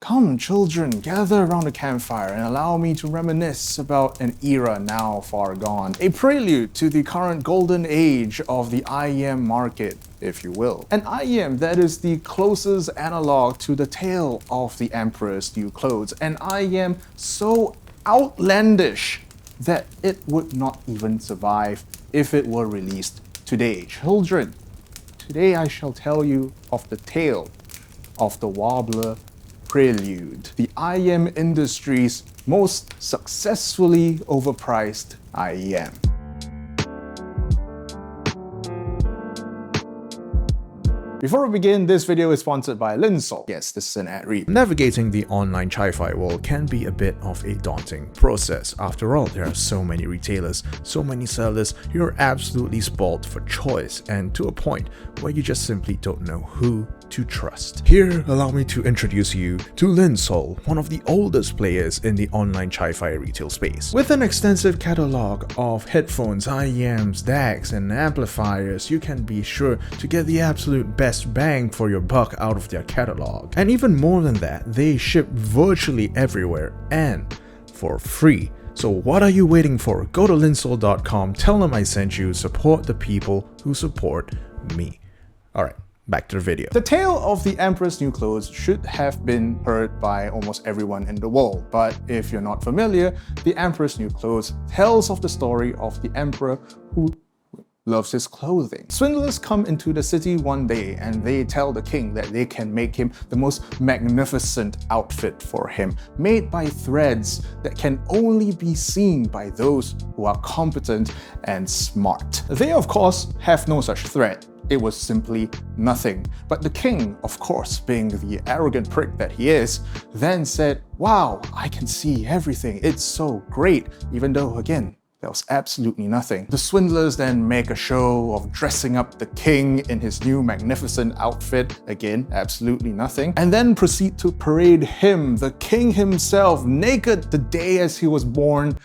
Come, children, gather around a campfire and allow me to reminisce about an era now far gone. A prelude to the current golden age of the IEM market, if you will. An IEM that is the closest analog to the tale of the Emperor's New Clothes. An IEM so outlandish that it would not even survive if it were released today. Children, today I shall tell you of the tale of the Warbler Prelude, the IEM industry's most successfully overpriced IEM. Before we begin, this video is sponsored by Linsol. Yes, this is an ad read. Navigating the online Chi-Fi world can be a bit of a daunting process. After all, there are so many retailers, so many sellers, you're absolutely spoiled for choice, and to a point where you just simply don't know who to trust. Here, allow me to introduce you to Linsol, one of the oldest players in the online Chi-Fi retail space. With an extensive catalog of headphones, IEMs, DACs, and amplifiers, you can be sure to get the absolute best bang for your buck out of their catalog. And even more than that, they ship virtually everywhere and for free. So what are you waiting for? Go to linsol.com, tell them I sent you, support the people who support me. Alright. Back to the video. The tale of the Emperor's New Clothes should have been heard by almost everyone in the world, but if you're not familiar, the Emperor's New Clothes tells of the story of the emperor who loves his clothing. Swindlers come into the city one day and they tell the king that they can make him the most magnificent outfit for him, made by threads that can only be seen by those who are competent and smart. They, of course, have no such thread. It was simply nothing. But the king, of course, being the arrogant prick that he is, then said, "Wow, I can see everything. It's so great," even though, again, there was absolutely nothing. The swindlers then make a show of dressing up the king in his new magnificent outfit, again, absolutely nothing, and then proceed to parade him, the king himself, naked the day as he was born,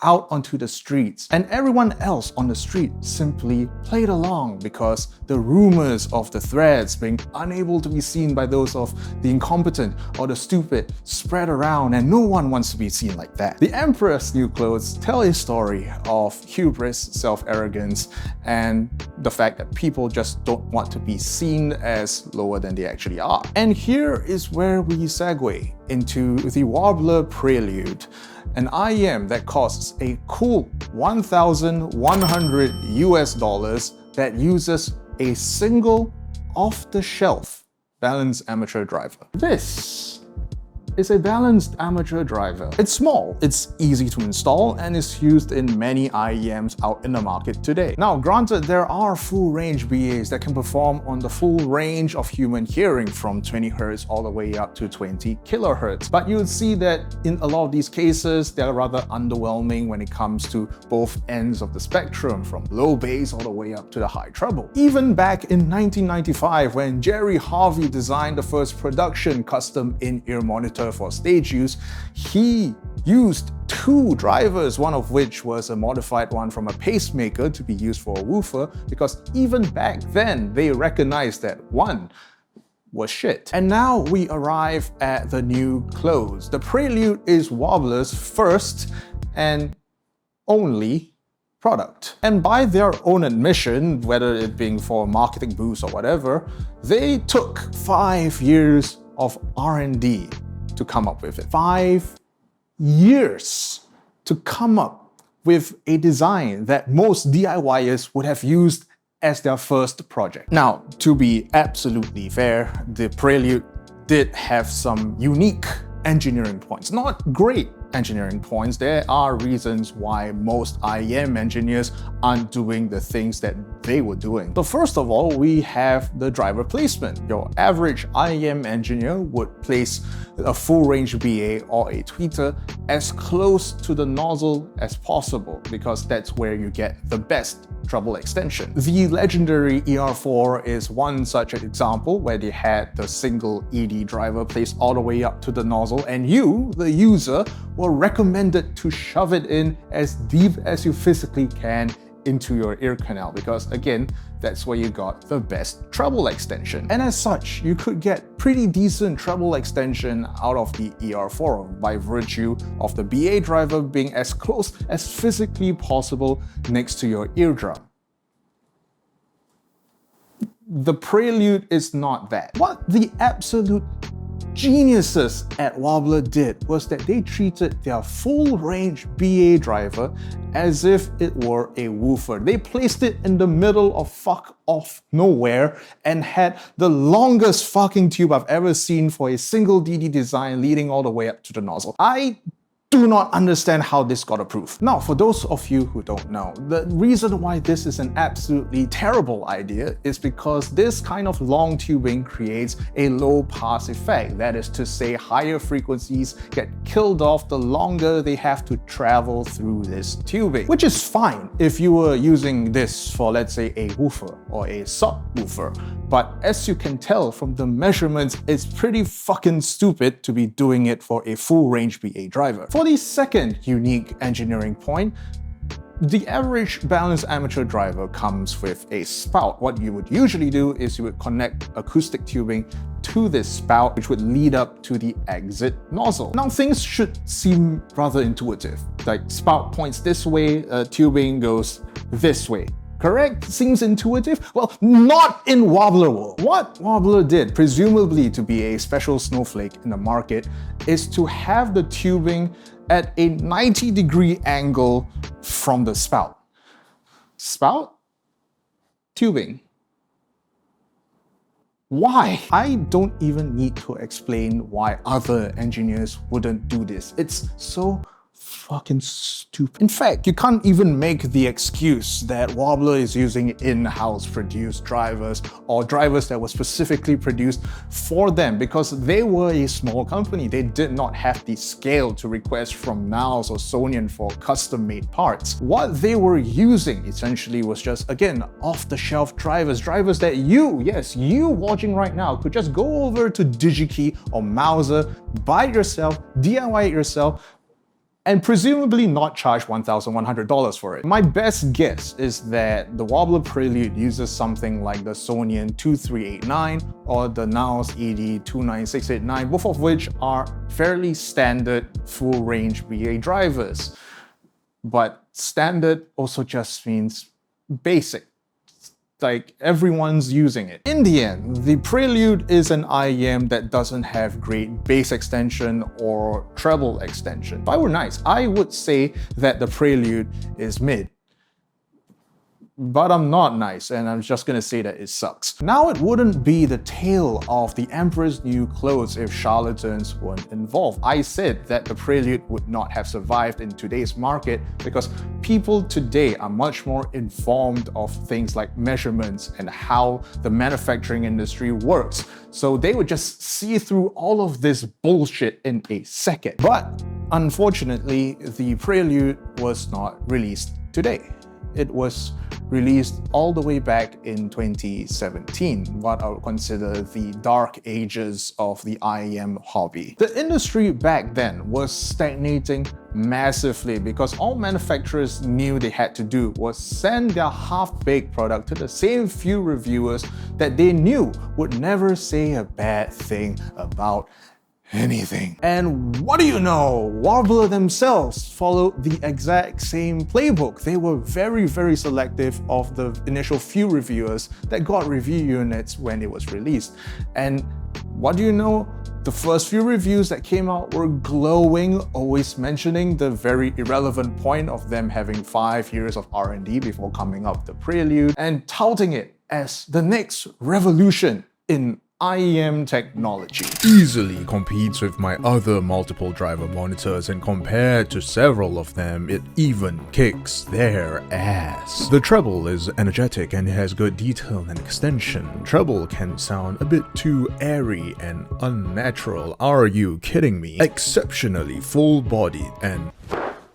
out onto the streets. And everyone else on the street simply played along because the rumors of the threads being unable to be seen by those of the incompetent or the stupid spread around, and no one wants to be seen like that. The Emperor's New Clothes tell a story of hubris, self-arrogance, and the fact that people just don't want to be seen as lower than they actually are. And here is where we segue into the Warbler Prelude, an IEM that costs a cool $1,100 US that uses a single off-the-shelf balanced armature driver. This is a balanced armature driver. It's small, it's easy to install, and is used in many IEMs out in the market today. Now, granted, there are full-range BAs that can perform on the full range of human hearing from 20 Hz all the way up to 20 kHz. But you would see that in a lot of these cases, they're rather underwhelming when it comes to both ends of the spectrum, from low bass all the way up to the high treble. Even back in 1995, when Jerry Harvey designed the first production custom in-ear monitor for stage use, he used two drivers, one of which was a modified one from a pacemaker to be used for a woofer, because even back then they recognized that one was shit. And now we arrive at the new clothes. The Prelude is Warbler's first and only product. And by their own admission, whether it being for a marketing boost or whatever, they took 5 years of R&D to come up with it. 5 years to come up with a design that most DIYers would have used as their first project. Now, to be absolutely fair, the Prelude did have some unique engineering points. Not great engineering points. There are reasons why most IEM engineers aren't doing the things that they were doing. So first of all, we have the driver placement. Your average IEM engineer would place a full range BA or a tweeter as close to the nozzle as possible, because that's where you get the best treble extension. The legendary ER4 is one such example, where they had the single ED driver placed all the way up to the nozzle, and you, the user, were recommended to shove it in as deep as you physically can into your ear canal because, again, that's where you got the best treble extension. And as such, you could get pretty decent treble extension out of the ER4 by virtue of the BA driver being as close as physically possible next to your eardrum. The Prelude is not that. What the absolute geniuses at Warbler did was that they treated their full range BA driver as if it were a woofer. They placed it in the middle of fuck off nowhere and had the longest fucking tube I've ever seen for a single DD design leading all the way up to the nozzle. I do not understand how this got approved. Now, for those of you who don't know, the reason why this is an absolutely terrible idea is because this kind of long tubing creates a low pass effect. That is to say, higher frequencies get killed off the longer they have to travel through this tubing, which is fine if you were using this for, let's say, a woofer or a subwoofer. But as you can tell from the measurements, it's pretty fucking stupid to be doing it for a full range BA driver. For the second unique engineering point, the average balanced amateur driver comes with a spout. What you would usually do is you would connect acoustic tubing to this spout, which would lead up to the exit nozzle. Now, things should seem rather intuitive. Like, spout points this way, tubing goes this way. Correct? Seems intuitive? Well, not in Warbler world. What Warbler did, presumably to be a special snowflake in the market, is to have the tubing at a 90-degree angle from the spout. Spout? Tubing. Why? I don't even need to explain why other engineers wouldn't do this. It's so fucking stupid. In fact, you can't even make the excuse that Warbler is using in-house produced drivers or drivers that were specifically produced for them because they were a small company. They did not have the scale to request from Niles or Sony for custom-made parts. What they were using essentially was just, again, off-the-shelf drivers that you watching right now could just go over to DigiKey or Mauser, buy it yourself, DIY it yourself, and presumably not charge $1,100 for it. My best guess is that the Warbler Prelude uses something like the Sony 2389 or the Niles ED29689, both of which are fairly standard full-range BA drivers. But standard also just means basic. Like, everyone's using it. In the end, the Prelude is an IEM that doesn't have great bass extension or treble extension. If I were nice, I would say that the Prelude is mid. But I'm not nice, and I'm just gonna say that it sucks. Now, it wouldn't be the tale of the Emperor's New Clothes if charlatans weren't involved. I said that the Prelude would not have survived in today's market because people today are much more informed of things like measurements and how the manufacturing industry works. So they would just see through all of this bullshit in a second. But unfortunately, the Prelude was not released today. It was released all the way back in 2017, what I would consider the dark ages of the IEM hobby. The industry back then was stagnating massively because all manufacturers knew they had to do was send their half-baked product to the same few reviewers that they knew would never say a bad thing about anything. And what do you know? Warbler themselves followed the exact same playbook. They were very, very selective of the initial few reviewers that got review units when it was released. And what do you know? The first few reviews that came out were glowing, always mentioning the very irrelevant point of them having 5 years of R&D before coming up with the Prelude and touting it as the next revolution in IEM technology. Easily competes with my other multiple driver monitors, and compared to several of them, it even kicks their ass. The treble is energetic and has good detail and extension. Treble can sound a bit too airy and unnatural. Are you kidding me? Exceptionally full-bodied and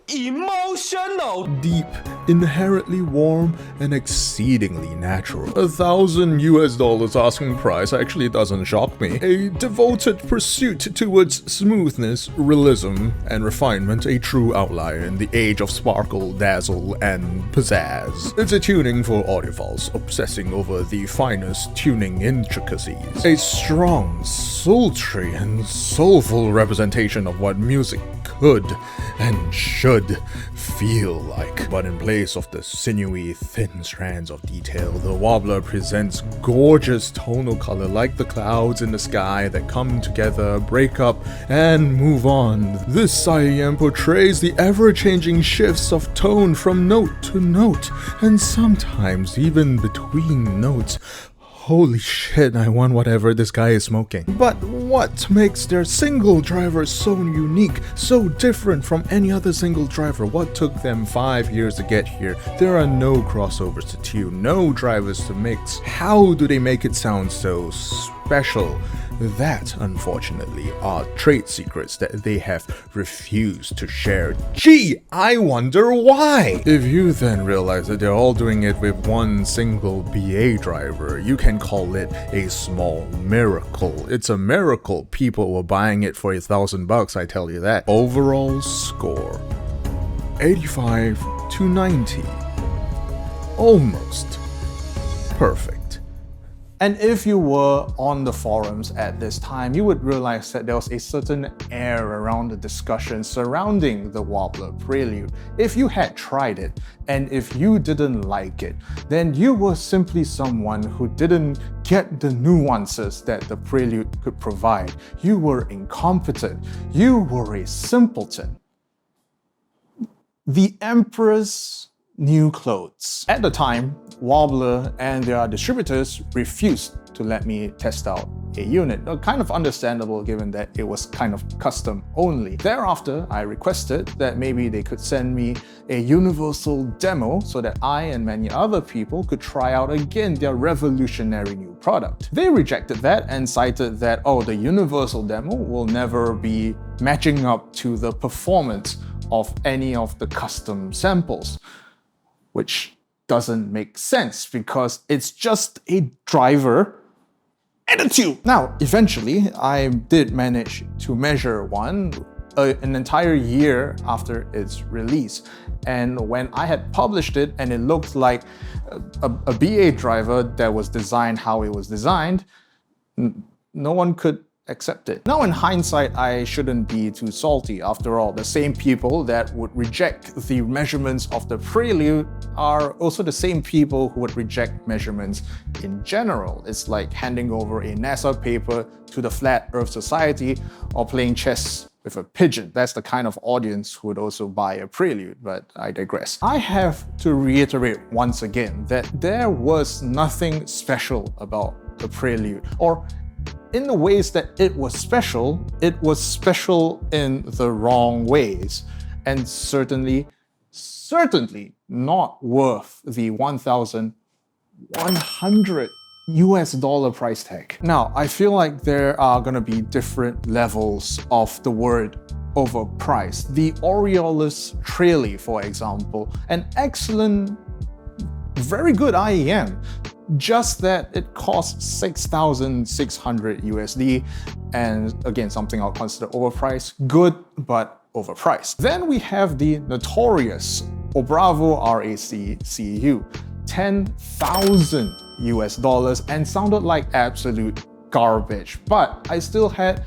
emotional. Deep, inherently warm, and exceedingly natural. $1,000 asking price actually doesn't shock me. A devoted pursuit towards smoothness, realism, and refinement, a true outlier in the age of sparkle, dazzle, and pizzazz. It's a tuning for audiophiles, obsessing over the finest tuning intricacies. A strong, sultry, and soulful representation of what music could and should feel like. But in place of the sinewy, thin strands of detail, the Warbler presents gorgeous tonal color like the clouds in the sky that come together, break up, and move on. This IEM portrays the ever-changing shifts of tone from note to note, and sometimes even between notes. Holy shit, I want whatever this guy is smoking. But what makes their single driver so unique, so different from any other single driver? What took them 5 years to get here? There are no crossovers to tune, no drivers to mix. How do they make it sound so special? That, unfortunately, are trade secrets that they have refused to share. Gee, I wonder why! If you then realize that they're all doing it with one single BA driver, you can call it a small miracle. It's a miracle people were buying it for $1,000, I tell you that. Overall score, 85 to 90. Almost perfect. And if you were on the forums at this time, you would realize that there was a certain air around the discussion surrounding the Warbler Prelude. If you had tried it, and if you didn't like it, then you were simply someone who didn't get the nuances that the Prelude could provide. You were incompetent. You were a simpleton. The Emperor's new clothes. At the time, Warbler and their distributors refused to let me test out a unit. Kind of understandable given that it was kind of custom only. Thereafter, I requested that maybe they could send me a universal demo so that I and many other people could try out again their revolutionary new product. They rejected that and cited that, oh, the universal demo will never be matching up to the performance of any of the custom samples, which doesn't make sense because it's just a driver and a tube. Now, eventually, I did manage to measure one an entire year after its release. And when I had published it and it looked like a BA driver that was designed how it was designed, no one could accept it. Now in hindsight, I shouldn't be too salty. After all, the same people that would reject the measurements of the Prelude are also the same people who would reject measurements in general. It's like handing over a NASA paper to the Flat Earth Society or playing chess with a pigeon. That's the kind of audience who would also buy a Prelude, but I digress. I have to reiterate once again that there was nothing special about the Prelude, or in the ways that it was special in the wrong ways, and certainly not worth the $1,100 price tag. Now, I feel like there are gonna be different levels of the word overpriced. The Aureolus Traily, for example, an excellent, very good IEM, just that it costs $6,600 and again, something I'll consider overpriced. Good, but overpriced. Then we have the notorious Obravo RAC CEU, $10,000 and sounded like absolute garbage. But I still had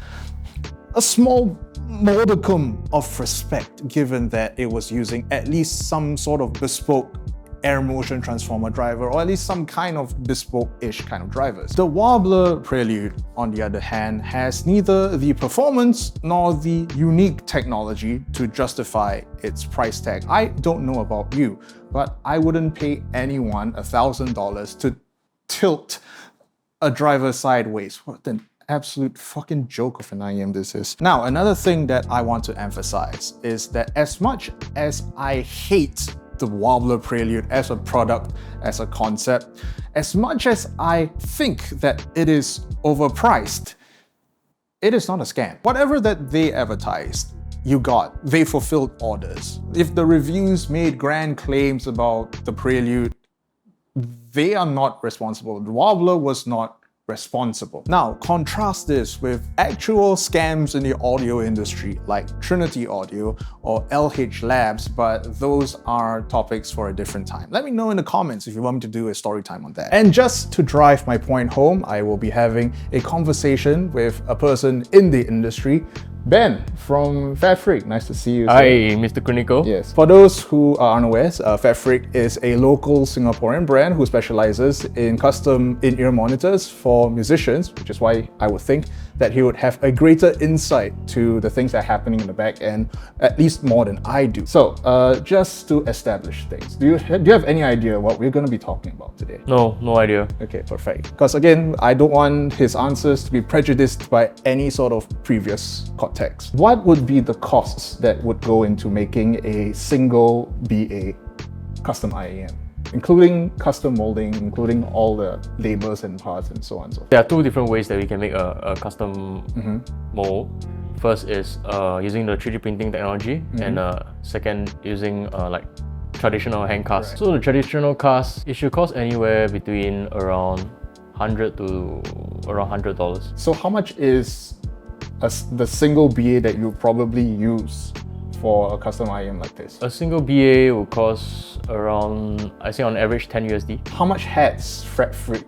a small modicum of respect given that it was using at least some sort of bespoke air motion transformer driver, or at least some kind of bespoke-ish kind of drivers. The Warbler Prelude, on the other hand, has neither the performance nor the unique technology to justify its price tag. I don't know about you, but I wouldn't pay anyone $1,000 to tilt a driver sideways. What an absolute fucking joke of an IEM this is. Now, another thing that I want to emphasize is that as much as I hate the Warbler Prelude as a product, as a concept, as much as I think that it is overpriced, it is not a scam. Whatever that they advertised you got. They fulfilled orders. If the reviews made grand claims about the Prelude, they are not responsible. The Warbler was not responsible. Now, contrast this with actual scams in the audio industry like Trinity Audio or LH Labs, but those are topics for a different time. Let me know in the comments if you want me to do a story time on that. And just to drive my point home, I will be having a conversation with a person in the industry, Ben from FatFreq. Nice to see you. Hi, Mr. Crinacle. Yes. For those who are unaware, FatFreq is a local Singaporean brand who specializes in custom in-ear monitors for musicians, which is why I would think that he would have a greater insight to the things that are happening in the back end, at least more than I do. So, just to establish things, do you have any idea what we're going to be talking about today? No idea. Okay, perfect. Because again, I don't want his answers to be prejudiced by any sort of previous context. What would be the costs that would go into making a single BA custom IEM? Including custom molding, including all the labels and parts and so on and so forth. There are two different ways that we can make a custom mold. First is using the 3D printing technology, and second using like traditional hand cast. Right. So the traditional cast, it should cost anywhere between around $100 to around $100. So how much is the single BA that you probably use for a custom IEM like this? A single BA will cost around, I say on average, 10 USD. How much has FatFreq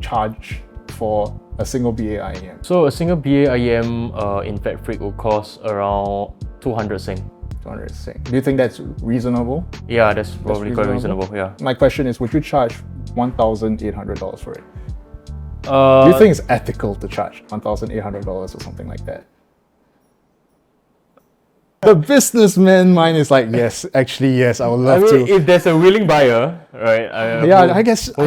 charge for a single BA IEM? So a single BA IEM in FatFreq will cost around 200 Sing. 200 Sing. Do you think that's reasonable? Yeah, that's probably quite reasonable, yeah. My question is, would you charge $1,800 for it? Do you think it's ethical to charge $1,800 or something like that? The businessman mind is like, yes, actually, yes, I would love to. If there's a willing buyer, right? I guess who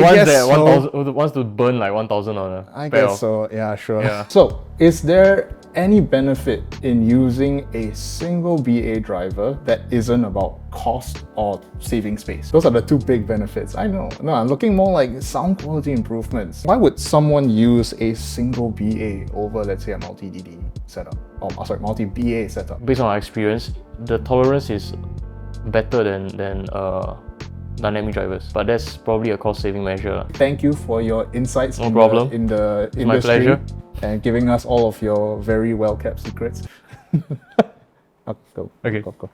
wants to burn like 1,000 on a I pair guess so, yeah, sure. Yeah. So, is there any benefit in using a single BA driver that isn't about cost or saving space? Those are the two big benefits. I know. No, I'm looking more like sound quality improvements. Why would someone use a single BA over, let's say, a multi-DD setup? Or sorry, multi-BA setup? Based on our experience, the tolerance is better than dynamic drivers, but that's probably a cost-saving measure. Thank you for your insights in the industry. My pleasure. And giving us all of your very well-kept secrets. Go. Okay. Go.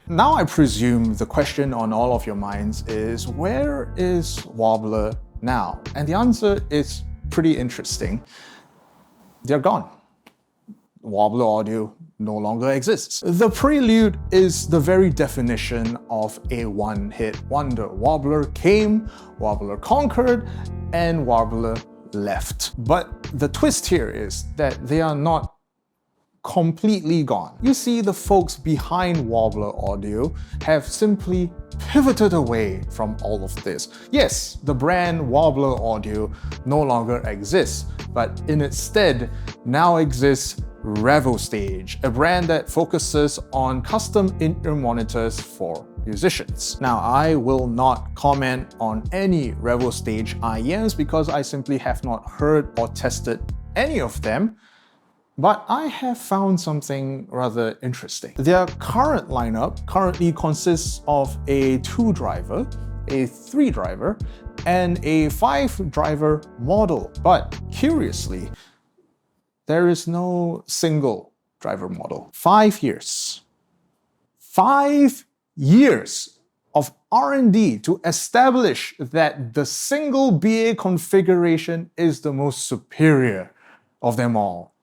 Now I presume the question on all of your minds is, where is Warbler now? And the answer is pretty interesting. They're gone. Warbler audio no longer exists. The Prelude is the very definition of a one-hit wonder. Warbler came, Warbler conquered, and Warbler left. But the twist here is that they are not completely gone. You see, the folks behind Warbler Audio have simply pivoted away from all of this. Yes, the brand Warbler Audio no longer exists, but in its stead now exists RevoStage, a brand that focuses on custom in-ear monitors for musicians. Now, I will not comment on any RevoStage IEMs because I simply have not heard or tested any of them, but I have found something rather interesting. Their current lineup currently consists of a 2-driver, a 3-driver, and a 5-driver model. But curiously, there is no single driver model. 5 years. 5 years of R&D to establish that the single BA configuration is the most superior of them all.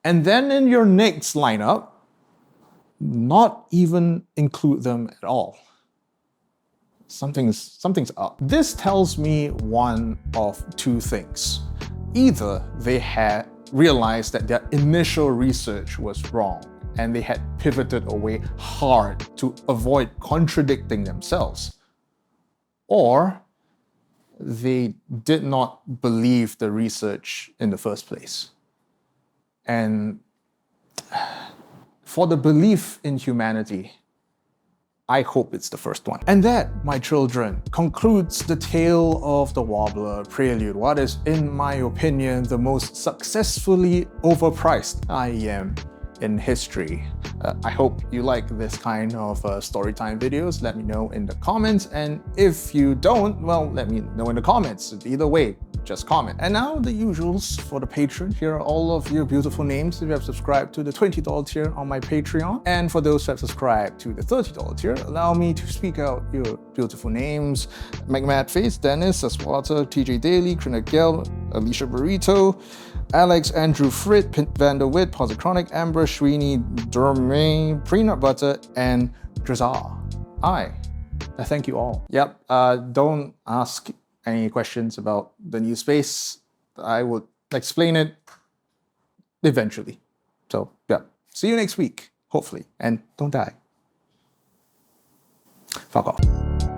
And then in your next lineup, not even include them at all. Something's up. This tells me one of two things. Either they had realized that their initial research was wrong and they had pivoted away hard to avoid contradicting themselves, or they did not believe the research in the first place. And for the belief in humanity, I hope it's the first one. And that, my children, concludes the tale of the Warbler Prelude, what is, in my opinion, the most successfully overpriced IEM in history. I hope you like this kind of storytime videos. Let me know in the comments, and if you don't, well, let me know in the comments. Either way, just comment. And now the usuals for the patron. Here are all of your beautiful names if you have subscribed to the $20 tier on my Patreon. And for those who have subscribed to the $30 tier, allow me to speak out your beautiful names: McMadface, Dennis, Aswata, TJ Daly, crinacle, Alicia Burrito, Alex, Andrew Frit, Vanderwit, Posichronic, Amber, Sweeney, Dermain, Peanut Butter, and Drazar. I thank you all. Yep, don't ask any questions about the new space. I will explain it eventually. So, yeah, see you next week, hopefully, and don't die. Fuck off.